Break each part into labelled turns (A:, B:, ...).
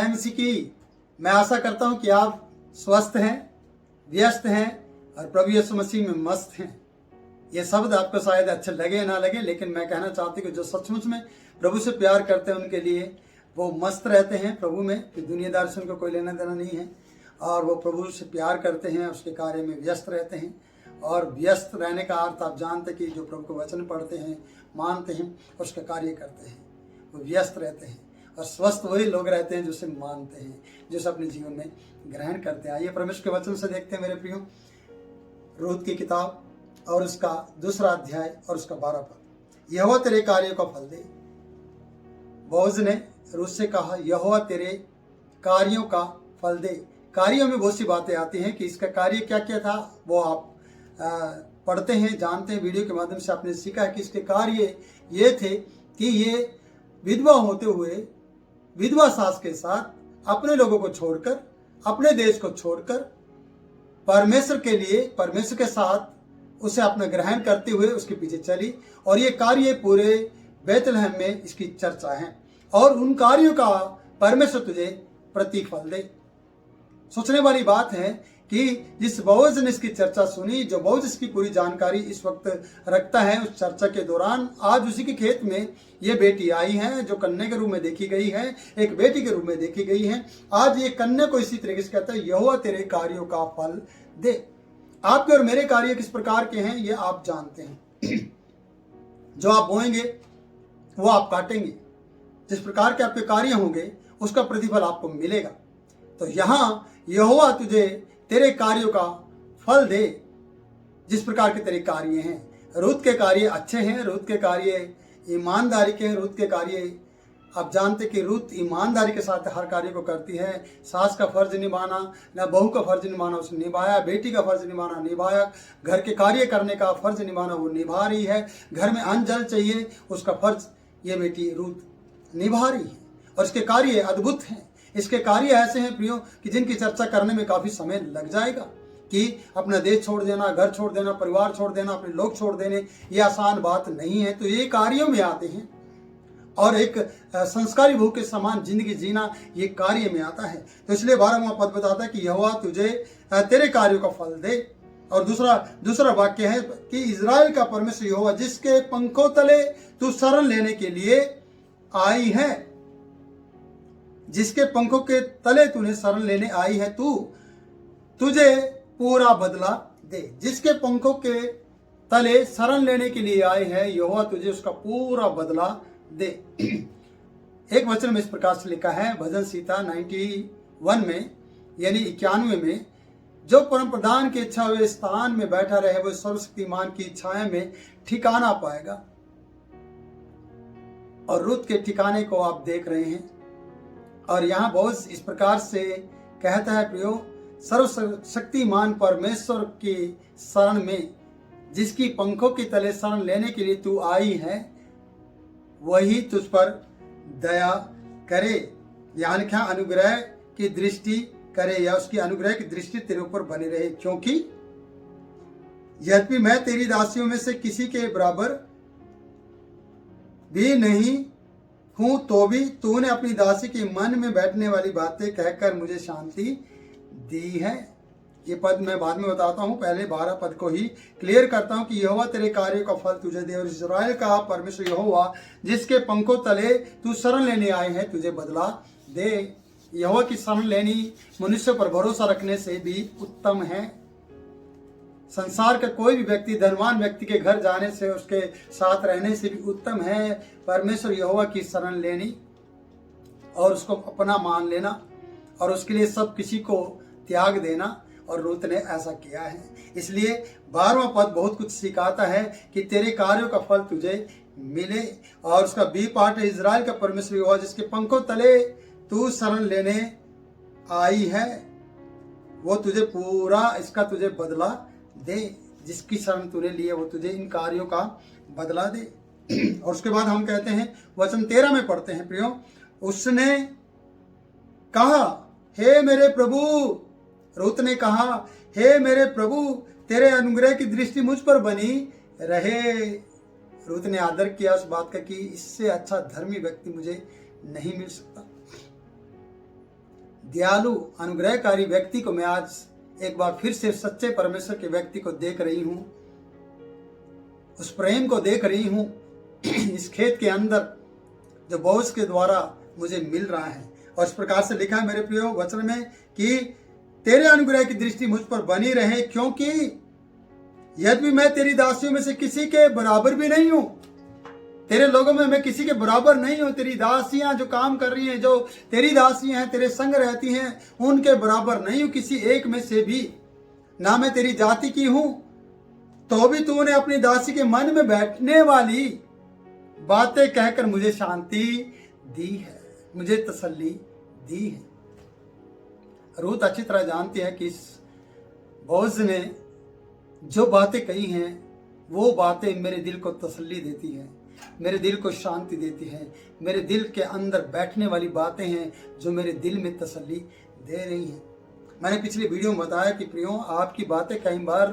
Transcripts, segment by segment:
A: जय मसीह की। मैं आशा करता हूं कि आप स्वस्थ हैं, व्यस्त हैं और प्रभु यीशु मसीह में मस्त हैं। ये शब्द आपको शायद अच्छे लगे ना लगे, लेकिन मैं कहना चाहती हूँ कि जो सचमुच में प्रभु से प्यार करते हैं उनके लिए वो मस्त रहते हैं प्रभु में, कि दुनियादार से उनको कोई लेना देना नहीं है। और वो प्रभु से प्यार करते हैं, उसके कार्य में व्यस्त रहते हैं। और व्यस्त रहने का अर्थ आप जानते हैं कि जो प्रभु को वचन पढ़ते हैं, मानते हैं, उसका कार्य करते हैं, वो व्यस्त रहते हैं। और स्वस्थ वही लोग रहते हैं जो उसे मानते हैं, जो उसे अपने जीवन में ग्रहण करते हैं। आइए परमेश्वर के वचन से देखते हैं मेरे प्रियो, रूत की किताब और उसका 2 अध्याय और उसका 12 पद। यहोवा तेरे कार्यों का फल दे। बोअज ने रूत से कहा, यहोवा तेरे कार्यों का फल दे। कार्यों में बहुत सी बातें आती हैं कि इसका कार्य क्या क्या था, वो आप पढ़ते हैं, जानते हैं। वीडियो के माध्यम से आपने सीखा है कि इसके कार्य ये थे कि ये विधवा होते हुए विधवा सास के साथ अपने लोगों को छोड़कर, अपने देश को छोड़कर परमेश्वर के लिए, परमेश्वर के साथ उसे अपना ग्रहण करते हुए उसके पीछे चली। और ये कार्य पूरे बैतलहम में इसकी चर्चा है। और उन कार्यों का परमेश्वर तुझे प्रतिफल दे। सोचने वाली बात है कि जिस बोअज ने इसकी चर्चा सुनी, जो बोअज इसकी पूरी जानकारी इस वक्त रखता है, उस चर्चा के दौरान आज उसी के खेत में ये बेटी आई है, जो कन्या के रूप में देखी गई है, एक बेटी के रूप में देखी गई है। आज ये कन्या को इसी तरीके से कहता है, यहोवा तेरे कार्यों का फल दे। आपके और मेरे कार्य किस प्रकार के हैं ये आप जानते हैं। जो आप बोएंगे वो आप काटेंगे। जिस प्रकार के आपके कार्य होंगे उसका प्रतिफल आपको मिलेगा। तो यहां यहोवा तुझे तेरे कार्यों का फल दे, जिस प्रकार के तेरे कार्य हैं। रूत के कार्य अच्छे हैं, रूत के कार्य ईमानदारी के हैं। रूत के कार्य आप जानते कि रूत ईमानदारी के साथ हर कार्य को करती है। सास का फर्ज निभाना, न बहू का फर्ज निभाना उसने निभाया, बेटी का फर्ज निभाना निभाया, घर के कार्य करने का फर्ज निभाना वो निभा रही है। घर में अन्न जल चाहिए, उसका फर्ज ये बेटी रूत निभा रही है। और इसके कार्य अद्भुत हैं। इसके कार्य ऐसे हैं प्रियो कि जिनकी चर्चा करने में काफी समय लग जाएगा। कि अपना देश छोड़ देना, घर छोड़ देना, परिवार छोड़ देना, अपने लोग छोड़ देने, ये आसान बात नहीं है। तो ये कार्यों में आते हैं। और एक संस्कारी बहू के समान जिंदगी जीना ये कार्य में आता है। तो इसलिए 12वां पद बताता है कि यहोवा तुझे तेरे कार्यों का फल दे। और दूसरा वाक्य है कि इजराइल का परमेश्वर यहोवा, जिसके पंखों तले तू शरण लेने के लिए आई है, जिसके पंखों के तले तूने शरण लेने आई है, तू तुझे पूरा बदला दे। जिसके पंखों के तले शरण लेने के लिए आए हैं, यहोवा तुझे उसका पूरा बदला दे। एक वचन में इस प्रकार से लिखा है, भजन सीता 91 में यानी 91 में, जो परम प्रधान की इच्छा हुए स्थान में बैठा रहे, वो सर्वशक्तिमान की छाया में ठिकाना पाएगा। और रूत के ठिकाने को आप देख रहे हैं। और यहाँ बहुत इस प्रकार से कहता है प्रियो, सर्वशक्तिमान परमेश्वर की शरण में, जिसकी पंखों की तले शरण लेने के लिए तू आई है, वही तुझ पर दया करे। यानी क्या, अनुग्रह की दृष्टि करे, या उसकी अनुग्रह की दृष्टि तेरे ऊपर बनी रहे। क्योंकि यद्यपि मैं तेरी दासियों में से किसी के बराबर भी नहीं हूं, तो भी तूने अपनी दासी के मन में बैठने वाली बातें कहकर मुझे शांति दी है। ये पद मैं बाद में बताता हूं, पहले 12 पद को ही क्लियर करता हूं कि यहोवा तेरे कार्य का फल तुझे दे। और इस्राएल का परमेश्वर यहोवा, जिसके पंखों तले तू शरण लेने आए हैं, तुझे बदला दे। यहोवा की शरण लेनी मनुष्य पर भरोसा रखने से भी उत्तम है। संसार का कोई भी व्यक्ति, धनवान व्यक्ति के घर जाने से, उसके साथ रहने से भी उत्तम है परमेश्वर यहोवा की शरण लेनी और उसको अपना मान लेना और उसके लिए सब किसी को त्याग देना। और रूत ने ऐसा किया है। इसलिए 12वां पद बहुत कुछ सिखाता है कि तेरे कार्यों का फल तुझे मिले। और उसका बी पार्ट है, इजराइल का परमेश्वर यहोवा, जिसके पंखों तले तू शरण लेने आई है, वो तुझे पूरा इसका तुझे बदला दे। जिसकी शरण तूने ली है वो तुझे इन कार्यों का बदला दे। और उसके बाद हम कहते हैं, वचन 13 में पढ़ते हैं प्रियो, उसने कहा, हे मेरे प्रभु, रूत ने कहा, हे मेरे प्रभु, तेरे अनुग्रह की दृष्टि मुझ पर बनी रहे। रूत ने आदर किया उस बात का कि इससे अच्छा धर्मी व्यक्ति मुझे नहीं मिल सकता। दयालु अनुग्रहकारी व्यक्ति को मैं आज एक बार फिर से सच्चे परमेश्वर के व्यक्ति को देख रही हूं, उस प्रेम को देख रही हूं इस खेत के अंदर जो बोझ के द्वारा मुझे मिल रहा है। और इस प्रकार से लिखा है मेरे प्रियो वचन में कि तेरे अनुग्रह की दृष्टि मुझ पर बनी रहे, क्योंकि यद्यपि मैं तेरी दासियों में से किसी के बराबर भी नहीं हूं, तेरे लोगों में मैं किसी के बराबर नहीं हूं। तेरी दासियां जो काम कर रही हैं, जो तेरी दासियां हैं, तेरे संग रहती हैं, उनके बराबर नहीं हूं किसी एक में से भी। ना मैं तेरी जाति की हूं, तो भी तूने अपनी दासी के मन में बैठने वाली बातें कहकर मुझे शांति दी है, मुझे तसल्ली दी है। रूत अच्छी तरह जानती है कि इस बोझ ने जो बातें कही हैं वो बातें मेरे दिल को तसल्ली देती हैं, मेरे दिल को शांति देती हैं, मेरे दिल के अंदर बैठने वाली बातें हैं जो मेरे दिल में तसल्ली दे रही हैं। मैंने पिछली वीडियो में बताया कि प्रियो, आपकी बातें कई बार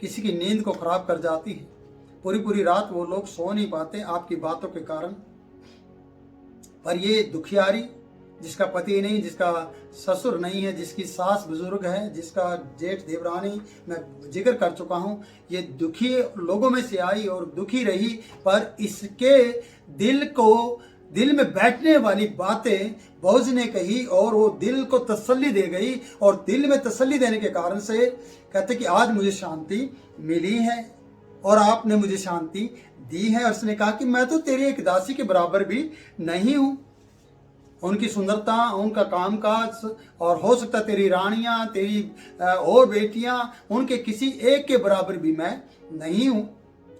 A: किसी की नींद को खराब कर जाती है। पूरी पूरी रात वो लोग सो नहीं पाते आपकी बातों के कारण। पर ये दुखियारी जिसका पति नहीं, जिसका ससुर नहीं है, जिसकी सास बुजुर्ग है, जिसका जेठ देवरानी मैं जिक्र कर चुका हूँ, ये दुखी लोगों में से आई और दुखी रही, पर इसके दिल में बैठने वाली बातें बोझ ने कही और वो दिल को तसल्ली दे गई। और दिल में तसल्ली देने के कारण से कहते कि आज मुझे शांति मिली है और आपने मुझे शांति दी है। और उसने कहा कि मैं तो तेरी एक दासी के बराबर भी नहीं हूं। उनकी सुंदरता, उनका कामकाज, और हो सकता तेरी रानियां, तेरी और बेटियां, उनके किसी एक के बराबर भी मैं नहीं हूं।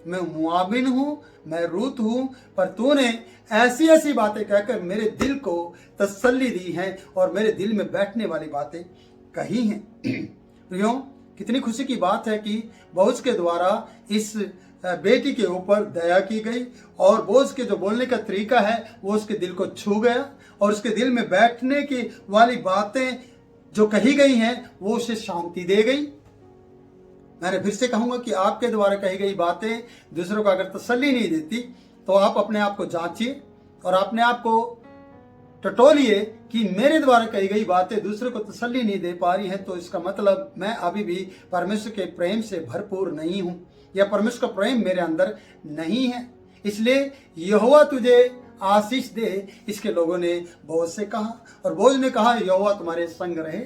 A: मैं मुआविन हूं, मैं रूत हूं, पर तूने ऐसी ऐसी बातें कहकर मेरे दिल को तसल्ली दी है और मेरे दिल में बैठने वाली बातें कही हैं। प्रियो, कितनी खुशी की बात है कि बोझ के द्वारा इस बेटी के ऊपर दया की गई और बोझ के जो बोलने का तरीका है वो उसके दिल को छू गया और उसके दिल में बैठने की वाली बातें जो कही गई हैं वो उसे शांति दे गई। मैंने फिर से कहूंगा कि आपके द्वारा कही गई बातें दूसरों को अगर तसल्ली नहीं देती तो आप अपने आप को जांचिए और अपने आप को टटोलिए कि मेरे द्वारा कही गई बातें दूसरों को तसल्ली नहीं दे पा रही है, तो इसका मतलब मैं अभी भी परमेश्वर के प्रेम से भरपूर नहीं हूं या परमेश्वर का प्रेम मेरे अंदर नहीं है। इसलिए यहोवा तुझे आशीष दे, इसके लोगों ने बोझ से कहा और बोझ ने कहा यहोवा तुम्हारे संग रहे।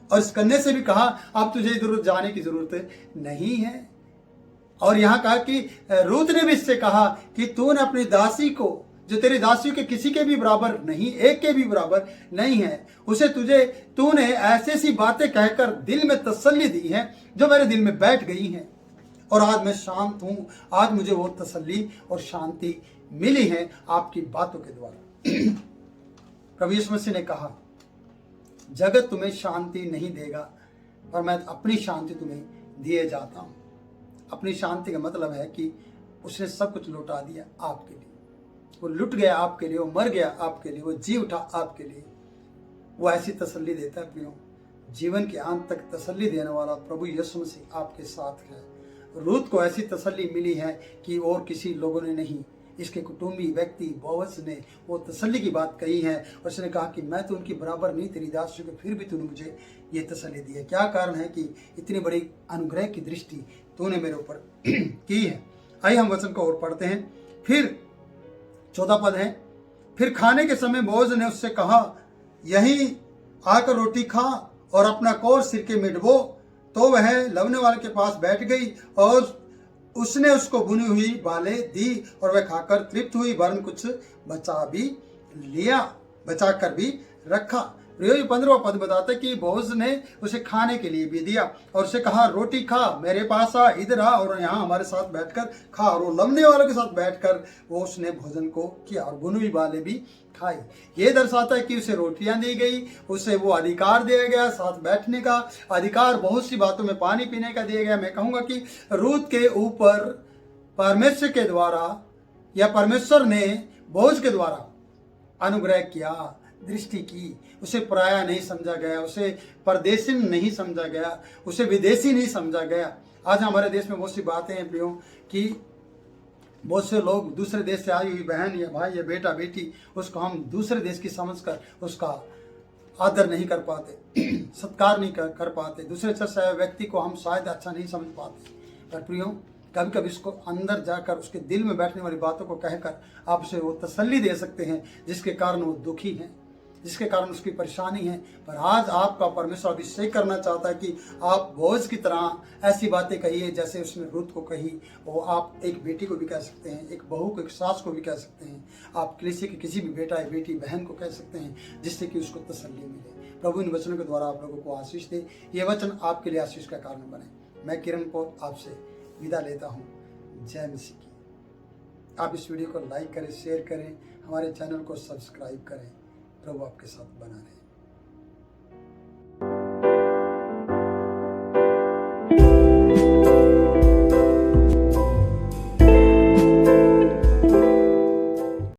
A: और इस कन्या से भी कहा अब तुझे इधर जाने की जरूरत नहीं है। और यहां कहा कि रूत ने भी इससे कहा कि तूने अपनी दासी को, जो तेरी दासियों के किसी के भी बराबर नहीं, एक के भी बराबर नहीं है, उसे तूने ऐसी ऐसी बातें कहकर दिल में तसल्ली दी है जो मेरे दिल में बैठ गई हैं और आज मैं शांत हूं। आज मुझे वो तसल्ली और शांति मिली है आपकी बातों के द्वारा। प्रभु यीशु मसीह ने कहा जगत तुम्हें शांति नहीं देगा पर मैं अपनी शांति तुम्हें दिए जाता हूं। अपनी शांति का मतलब है कि उसने सब कुछ लौटा दिया आपके लिए। वो लुट गया आपके लिए, वो मर गया आपके लिए, वो जी उठा आपके लिए। वो ऐसी तसल्ली देता है प्रियो, जीवन के अंत तक तसल्ली देने वाला प्रभु यीशु मसीह आपके साथ है। रूत को ऐसी तसल्ली मिली है कि और किसी लोगों ने नहीं, इसके कुटुंबी व्यक्ति बोअज ने वो तसल्ली की बात कही है और उसने कहा कि मैं तो उनकी बराबर नहीं तेरी दासी को, फिर भी तूने मुझे ये तसल्ली दी है। क्या कारण है कि इतनी बड़ी अनुग्रह की दृष्टि तूने मेरे ऊपर की है। आइए हम वचन को और पढ़ते हैं। फिर 14 पद है, फिर खाने के समय बोअज ने उससे कहा यहीं आकर रोटी खा और अपना कोर सिरके में डुबो। तो वह लवने वाले के पास बैठ गई और उसने उसको बुनी हुई बालें दी और वह खाकर तृप्त हुई, वरन कुछ बचा कर भी रखा। 15वां पद बताता है कि बोअज ने उसे खाने के लिए भी दिया और उसे कहा रोटी खा, मेरे पास आ, इधर आ और यहाँ हमारे साथ बैठकर खा। और वो लमने वालों के साथ बैठकर वो उसने भोजन को किया और बुनी हुई बालें भी खाई। ये दर्शाता है कि उसे रोटियां दी गई, उसे वो अधिकार दिया गया, साथ बैठने का अधिकार, बहुत सी बातों में पानी पीने का दिया गया। मैं कहूंगा कि रूत के ऊपर परमेश्वर के द्वारा या परमेश्वर ने बोअज के द्वारा अनुग्रह किया, दृष्टि की। उसे पराया नहीं समझा गया, उसे परदेशी नहीं समझा गया, उसे विदेशी नहीं समझा गया। आज हमारे देश में बहुत सी बातें हैं प्रियो कि बहुत से लोग दूसरे देश से आई हुई बहन या भाई या बेटा बेटी, उसको हम दूसरे देश की समझकर उसका आदर नहीं कर पाते, सत्कार नहीं कर पाते, दूसरे चर्च आए व्यक्ति को हम शायद अच्छा नहीं समझ पाते। पर प्रियो, कभी कभी उसको अंदर जाकर उसके दिल में बैठने वाली बातों को कहकर आप उसे वो तसल्ली दे सकते हैं जिसके कारण वो दुखी है, जिसके कारण उसकी परेशानी है। पर आज आपका परमेश्वर अभिषेक करना चाहता है कि आप बोझ की तरह ऐसी बातें कहिए जैसे उसने रुत को कही। वो आप एक बेटी को भी कह सकते हैं, एक बहू को, एक सास को भी कह सकते हैं, आप किसी के किसी भी बेटा या बेटी बहन को कह सकते हैं, जिससे कि उसको तसल्ली मिले। प्रभु इन वचनों के द्वारा आप लोगों को आशीष दे, ये वचन आपके लिए आशीष का कारण बने। मैं किरण पौत आपसे विदा लेता हूँ। जय मसीह की। आप इस वीडियो को लाइक करें, शेयर करें, हमारे चैनल को सब्सक्राइब करें। प्रभु आपके साथ बना रहे।